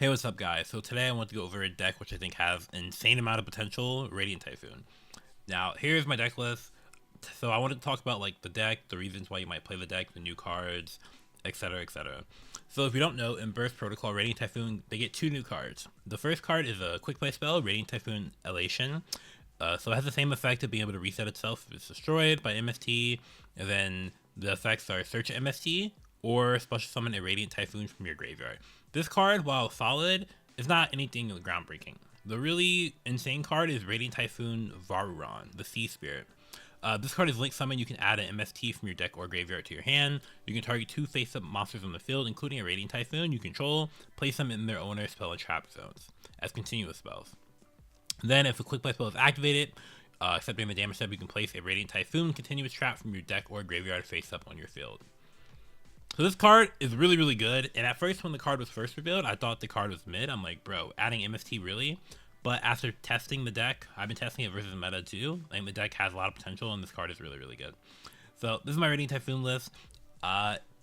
Hey, what's up, guys? So today I want to go over a deck which I think has an insane amount of potential, Radiant Typhoon. Now, here's my deck list. So I wanted to talk about like the deck, the reasons why you might play the deck, the new cards, etc., etc. So if you don't know, in Burst Protocol, Radiant Typhoon, they get two new cards. The first card is a quick play spell, Radiant Typhoon Elation. So it has the same effect of being able to reset itself if it's destroyed by MST, and then the effects are search MST or special summon a Radiant Typhoon from your graveyard. This card, while solid, is not anything groundbreaking. The really insane card is Radiant Typhoon Varuran, the Sea Spirit. This card is Link Summon. You can add an MST from your deck or graveyard to your hand. You can target two face-up monsters on the field, including a Radiant Typhoon you control, place them in their owner spell and trap zones as continuous spells. Then, if a quick play spell is activated, except during the damage step, you can place a Radiant Typhoon continuous trap from your deck or graveyard face up on your field. So this card is really, really good. And at first, when the card was first revealed, I thought the card was mid. I'm like, bro, adding MST really? But after testing the deck, I've been testing it versus meta too. I think the deck has a lot of potential, and this card is really, really good. So this is my Radiant Typhoon list.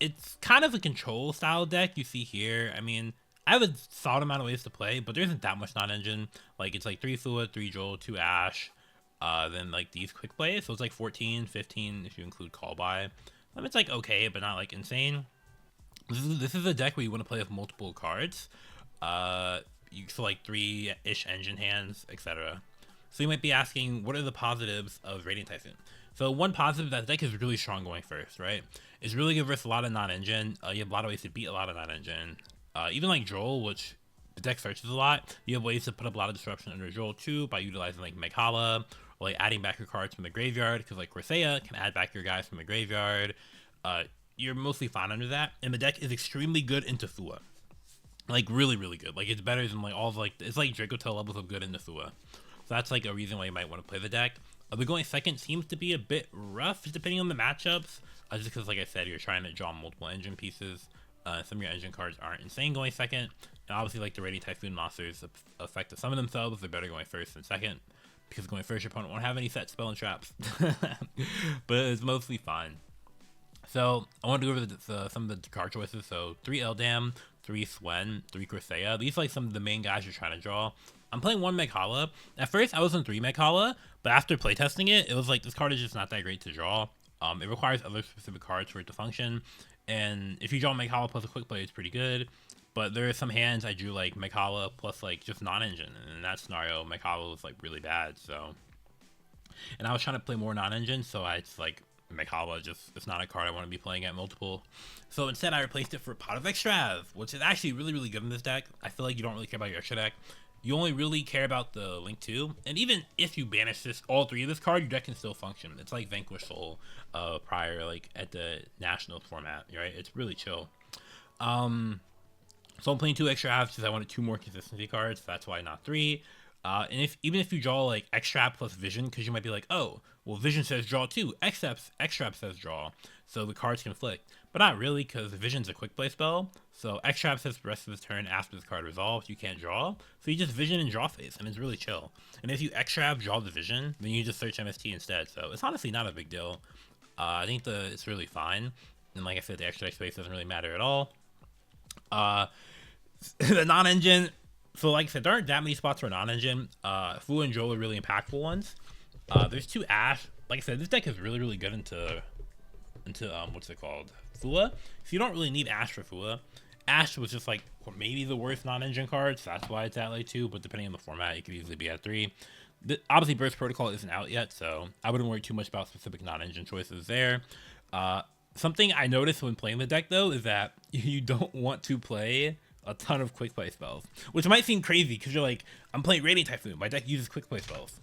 It's kind of a control style deck you see here. I mean, I have a solid amount of ways to play, but there isn't that much non-engine. Like, it's like 3 Fluid, 3 Joel, 2 Ash, then like these quick plays. So it's like 14, 15 if you include Call By. It's like okay, but not like insane. This is a deck where you want to play with multiple cards. So like 3-ish engine hands, etc. So you might be asking, what are the positives of Radiant Typhoon? So one positive, that deck is really strong going first, right? It's really good versus a lot of non-engine. You have a lot of ways to beat a lot of non-engine. Even like Joel, which the deck searches a lot, you have ways to put up a lot of disruption under Joel too by utilizing like Meghala, or like adding back your cards from the graveyard, because like Corsaea can add back your guys from the graveyard. You're mostly fine under that, and the deck is extremely good into Fua. Like really, really good. Like it's better than like all of like, it's like Dracotail levels of good into Fua. So that's like a reason why you might want to play the deck. The going second seems to be a bit rough depending on the matchups, just because like I said, you're trying to draw multiple engine pieces. Some of your engine cards aren't insane going second, and obviously like the Radiant Typhoon monsters affect some of themselves. They're better going first than second, because going first your opponent won't have any set spell and traps. But it's mostly fine. So I want to go over some of the card choices. So 3 Eldam, 3 Swen, 3 Corsaea. These are like some of the main guys you're trying to draw. I'm playing 1 Meghala. At first I was on 3 Meghala, but after playtesting it, it was like this card is just not that great to draw. It requires other specific cards for it to function. And if you draw Meghala plus a quick play, it's pretty good. But there are some hands I drew like Meghala plus like just non-engine. And in that scenario, Meghala was like really bad. So, and I was trying to play more non-engine, so I just like Meghala just, it's not a card I want to be playing at multiple. So instead I replaced it for Pot of Extrav, which is actually really, really good in this deck. I feel like you don't really care about your extra deck. You only really care about the Link 2. And even if you banish all 3 of this card, your deck can still function. It's like Vanquish Soul prior, like at the Nationals format, right? It's really chill. So I'm playing 2 extra halves because I wanted 2 more consistency cards. So that's why not 3. And even if you draw like Extrap plus Vision, because you might be like, oh, well, Vision says draw 2, Extrap says draw, so the cards conflict. But not really, because Vision's a quick play spell, so Extrap says the rest of his turn after this card resolves, you can't draw, so you just Vision and draw phase, and it's really chill. And if you Extrap, draw the Vision, then you just search MST instead, so it's honestly not a big deal. I think it's really fine, and like I said, the extra space doesn't really matter at all. The non-engine, so like I said, there aren't that many spots for non-engine. Fu and Joel are really impactful ones. There's 2 Ash. Like I said, this deck is really, really good into what's it called? Fua. So you don't really need Ash for Fua. Ash was just like maybe the worst non-engine card, so that's why it's at like 2, but depending on the format, it could easily be at 3. Obviously, Burst Protocol isn't out yet, so I wouldn't worry too much about specific non-engine choices there. Something I noticed when playing the deck, though, is that you don't want to play a ton of quick play spells, which might seem crazy because you're like, I'm playing Radiant Typhoon, my deck uses quick play spells.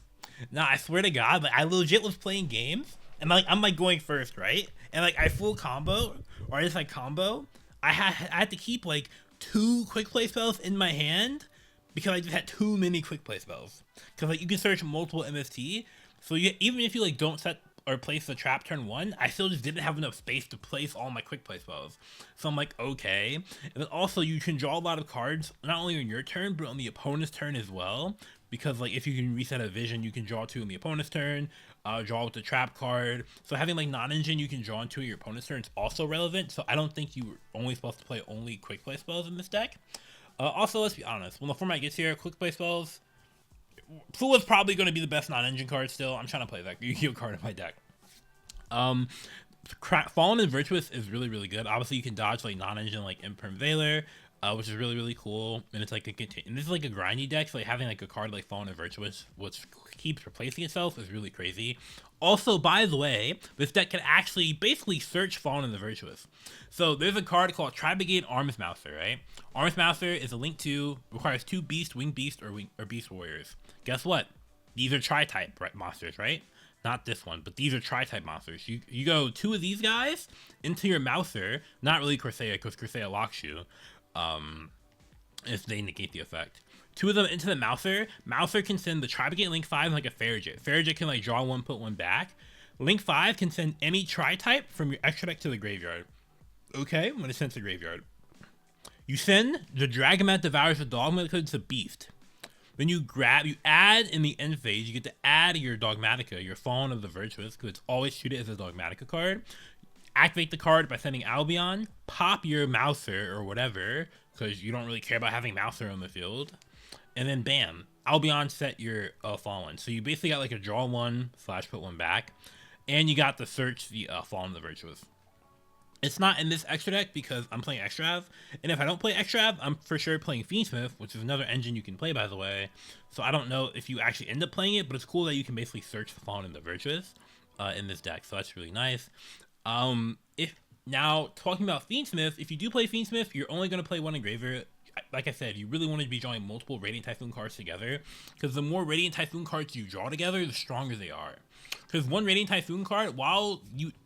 Now, I swear to God, like I legit was playing games, and like I'm like going first, right? And like I full combo, or I just like combo. I had to keep like 2 quick play spells in my hand because I just had too many quick play spells. Because like you can search multiple MST, so even if you like don't set or place the trap turn 1, I still just didn't have enough space to place all my quick play spells. So I'm like, okay. And then also you can draw a lot of cards, not only on your turn, but on the opponent's turn as well. Because like if you can reset a Vision, you can draw 2 in the opponent's turn, draw with the trap card. So having like non-engine you can draw into your opponent's turn is also relevant. So I don't think you were only supposed to play only quick play spells in this deck. Also, let's be honest. When the format gets here, quick play spells, Fula's probably going to be the best non-engine card still. I'm trying to play that YuGiOh card in my deck. Fallen and Virtuous is really, really good. Obviously, you can dodge like non-engine like Imperm Veiler, which is really, really cool. And it's like and this is like a grindy deck, so like having like a card like Fallen and Virtuous, which keeps replacing itself, is really crazy. Also, by the way, this deck can actually basically search Fallen and the Virtuous. So there's a card called Tri-Brigade Arms Mouser, right? Arms Mouser is a link to, requires 2 Beast, Winged Beast, or Beast Warriors. Guess what? These are Tri-type monsters, right? Not this one, but these are Tri-type monsters. You go 2 of these guys into your Mouser, not really Corsair, because Corsair locks you, if they negate the effect. 2 of them into the Mouser. Mouser can send the Tri-Brigade Link 5 like a Farragut. Farragut can like draw 1, put 1 back. Link 5 can send any Tri-type from your extra deck to the graveyard. Okay, when it's sent to the graveyard. You send the Dragomat Devours the Dogma because it's a beast. Then you add in the end phase, you get to add your Dogmatica, your Fallen of the Virtuous, because it's always treated as a Dogmatica card. Activate the card by sending Albion, pop your Mouser or whatever, because you don't really care about having Mouser on the field. And then bam, Albion set your Fallen. So you basically got like a draw 1 / put 1 back. And you got to search the Fallen of the Virtuous. It's not in this extra deck because I'm playing Extrav, and if I don't play Extrav, I'm for sure playing Fiendsmith, which is another engine you can play, by the way. So I don't know if you actually end up playing it, but it's cool that you can basically search the Fallen and the Virtuous in this deck, so that's really nice. If now talking about Fiendsmith, if you do play Fiendsmith, you're only going to play 1 Engraver. Like I said, you really want to be drawing multiple Radiant Typhoon cards together, because the more Radiant Typhoon cards you draw together, the stronger they are. Because 1 Radiant Typhoon card,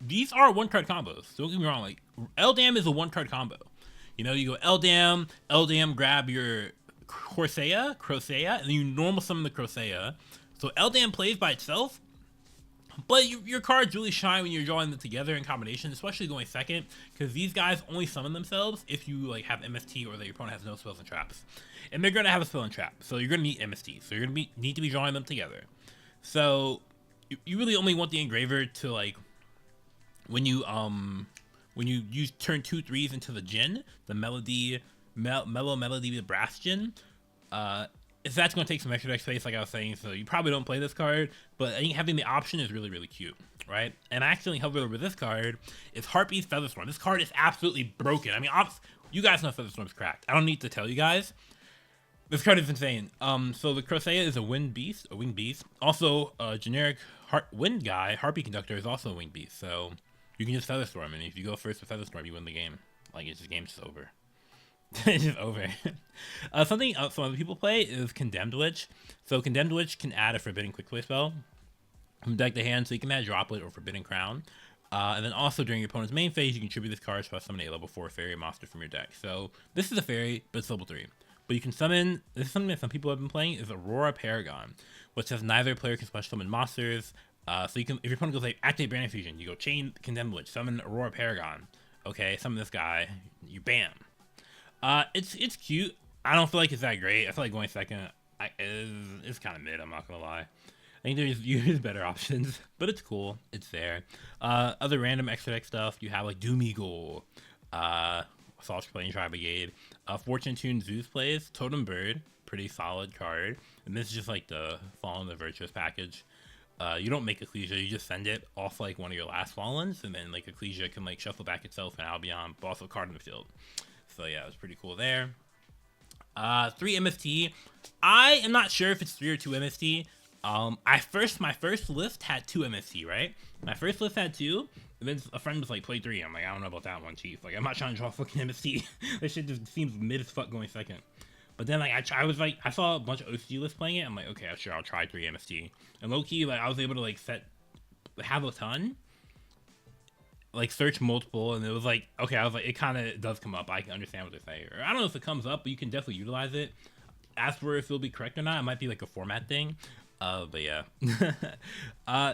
these are 1-card combos. Don't get me wrong, like Eldam is a 1-card combo. You know, you go Eldam, grab your Corsair, and then you normal summon the Corsair. So Eldam plays by itself, but your cards really shine when you're drawing them together in combination, especially going second, because these guys only summon themselves if you like have MST or that your opponent has no spells and traps. And they're going to have a spell and trap, so you're going to need MST. So you're going to need to be drawing them together. So you really only want the Engraver to like when you use turn 2 3s into the Djinn, the Mellow Melody, the Brass Djinn. If that's going to take some extra deck space, like I was saying, so you probably don't play this card, but I think having the option is really, really cute, right? And I accidentally hovered over this card. It's Harpy's Featherstorm. This card is absolutely broken. I mean, you guys know Featherstorm's cracked. I don't need to tell you guys. This card is insane. So the Corsair is a winged beast. Also, a generic wind guy, Harpy Conductor, is also a winged beast. So you can just Featherstorm, and if you go first with Featherstorm, you win the game. Like, it's just game's just over. It's just over. Something some other people play is Condemned Witch. So Condemned Witch can add a Forbidden Quick Play spell from deck to hand, so you can add Droplet or Forbidden Crown. And then also during your opponent's main phase, you can tribute this card to summon a level 4 fairy monster from your deck. So this is a fairy, but it's level 3. But you can summon, this is something that some people have been playing, is Aurora Paragon, which says neither player can special summon monsters. So you can, if your opponent goes like activate Brand Fusion, you go chain Condemned Witch, summon Aurora Paragon. Okay, summon this guy, you bam. It's cute. I don't feel like it's that great. I feel like going second, it's kind of mid, I'm not gonna lie. I think there's better options, but it's cool. It's there. Other random extra deck stuff, you have like Doom Eagle, Assault playing Tri-Brigade. Fortune Tune Zeus plays Totem Bird, pretty solid card. And this is just like the Fallen the Virtuous package. You don't make Ecclesia, you just send it off like one of your last Fallens, and then like Ecclesia can like shuffle back itself and Albion, but also a card in the field. So yeah, it's pretty cool there. 3 MST. I am not sure if it's 3 or 2 MST. My first list had 2 MST, right? My first list had 2. And then a friend was like, play 3. I'm like, I don't know about that one, chief. Like, I'm not trying to draw fucking MST. This shit just seems mid as fuck going second. But then like I saw a bunch of OCG lists playing it. I'm like, okay, sure, I'll try 3 MST. And low key, like I was able to like have a ton. Like search multiple, and it was like, okay, I was like, it kind of does come up. I can understand what they say, or I don't know if it comes up, but you can definitely utilize it. As for if it'll be correct or not, it might be like a format thing. But yeah,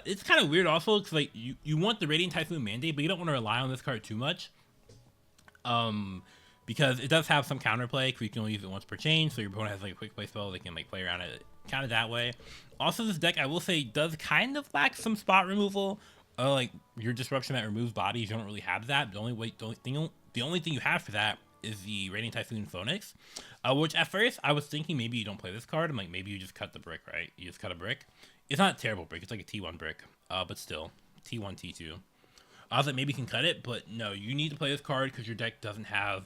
it's kind of weird also because like you want the Radiant Typhoon mandate, but you don't want to rely on this card too much. Because it does have some counterplay, because you can only use it once per chain, so your opponent has like a quick play spell, they can like play around it kind of that way. Also, this deck, I will say, does kind of lack some spot removal. Like your disruption that removes bodies, you don't really have that. The only thing you have for that is the Radiant Typhoon Phoenix, which at first I was thinking maybe you don't play this card. I'm like, maybe you just cut the brick, right? You just cut a brick. It's not a terrible brick. It's like a T1 brick, but still, T1, T2. I was like, maybe you can cut it, but no, you need to play this card because your deck doesn't have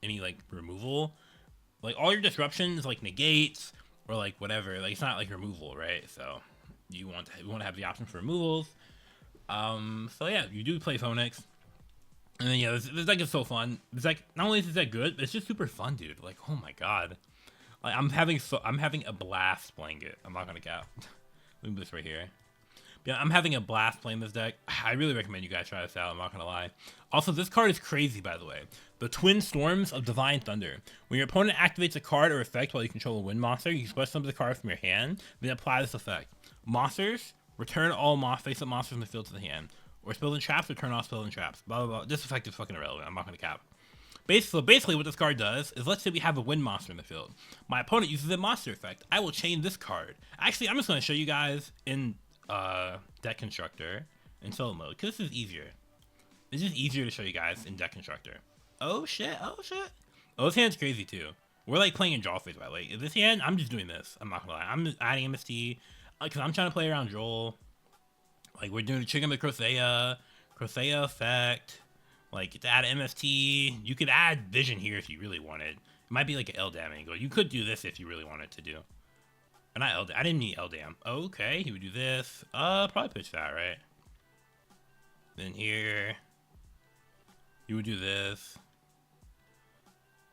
any like removal. Like all your disruptions, like negates or like whatever. Like it's not like removal, right? So you want to have the option for removals. So yeah, you do play Phoenix. And then yeah, this deck is so fun. This deck, not only is this deck good, but it's just super fun, dude. Like, oh my god, like I'm having a blast playing it. I'm not gonna cap. Let me put this right here. Yeah, I'm having a blast playing this deck. I really recommend you guys try this out. I'm not gonna lie. Also, this card is crazy, by the way. The Twin Storms of Divine Thunder. When your opponent activates a card or effect while you control a wind monster, you special summon the card from your hand, then apply this effect. Monsters, return all face-up monsters in the field to the hand. Or spells and traps, return all spells and traps. Blah, blah, blah. This effect is fucking irrelevant. I'm not going to cap. Basically, what this card does is, let's say we have a wind monster in the field. My opponent uses a monster effect. I will chain this card. Actually, I'm just going to show you guys in Deck Constructor in solo mode, because this is easier. It's just easier to show you guys in Deck Constructor. Oh, shit. Oh, shit. Oh, this hand's crazy, too. We're, like, playing in draw phase, by the way. This hand, I'm just doing this. I'm not going to lie. I'm just adding MST, because I'm trying to play around Joel. Like, we're doing a chicken with Crocea effect. Like, to add MST, you could add Vision here if you really wanted. It might be like an L-Dam angle. You could do this if you really wanted to do. But not L-Dam. I didn't mean L-Dam. Okay, he would do this. Probably pitch that, right? Then here, you would do this.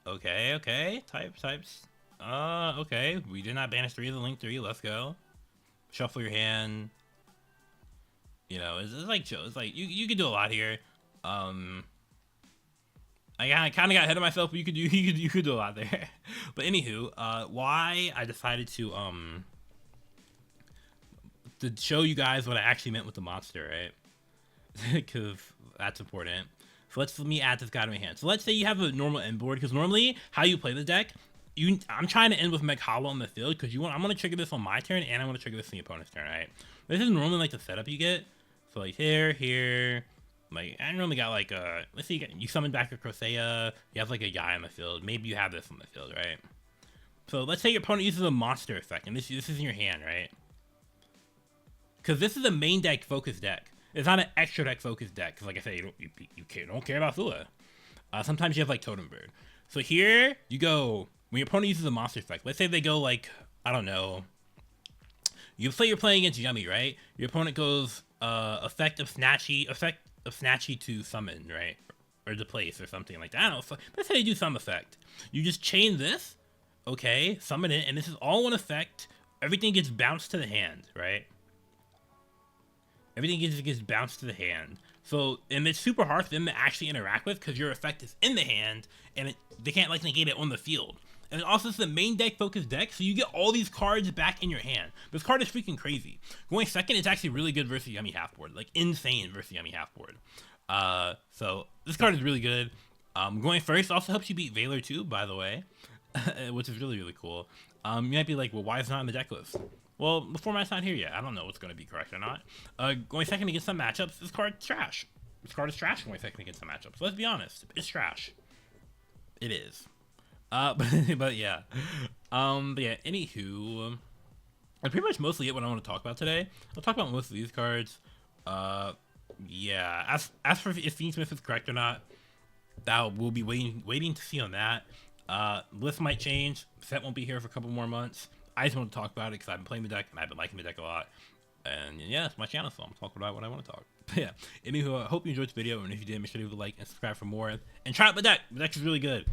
Okay. Types. Okay. We did not banish 3 of the link 3. Let's go. Shuffle your hand. You know, it's like chill. It's like you could do a lot here. I kind of got ahead of myself, but you could do a lot there. But anywho, why I decided to show you guys what I actually meant with the monster, right? Because that's important. So let me add this guy to my hand. So let's say you have a normal end board, because normally how you play the deck, I'm trying to end with Meg Hollow on the field because I'm gonna trigger this on my turn and I'm gonna trigger this on the opponent's turn, right? This is normally like the setup you get. So like here, like I normally got like let's see, you summon back a Crocea, you have like a Yai on the field, maybe you have this on the field, right? So let's say your opponent uses a monster effect, and this is in your hand, right? Because this is a main deck focused deck. It's not an extra deck focused deck. Because like I said, you don't care about Thula. Sometimes you have like Totem Bird. So here you go. When your opponent uses a monster effect, let's say they go like, I don't know. You say you're playing against Yummy, right? Your opponent goes effect of Snatchy to summon, right? Or to place or something like that. I don't know. Let's say they do some effect. You just chain this, okay, summon it, and this is all one effect. Everything gets bounced to the hand, right? Everything gets bounced to the hand. So, and it's super hard for them to actually interact with because your effect is in the hand, and they can't like negate it on the field. And then also, it's the main deck focused deck, so you get all these cards back in your hand. This card is freaking crazy. Going second, it's actually really good versus Yummy half board, like insane versus Yummy half board. So this card is really good. Going first also helps you beat Valor too, by the way, which is really, really cool. You might be like, well, why is it not in the deck list? Well, the format's not here yet. I don't know what's going to be correct or not. Going second against some matchups, this card's trash. This card is trash going second against some matchups. Let's be honest. It's trash. It is. But yeah. Anywho, that's pretty much mostly it what I want to talk about today. I'll talk about most of these cards. Yeah. As for if Fiend Smith is correct or not, that we'll be waiting to see on that. List might change. Set won't be here for a couple more months. I just want to talk about it because I've been playing the deck and I've been liking the deck a lot. And yeah, it's my channel, so I'm talking about what I want to talk. But yeah, anywho, I hope you enjoyed this video, and if you did, make sure to leave a like and subscribe for more. And try out the deck. The deck is really good.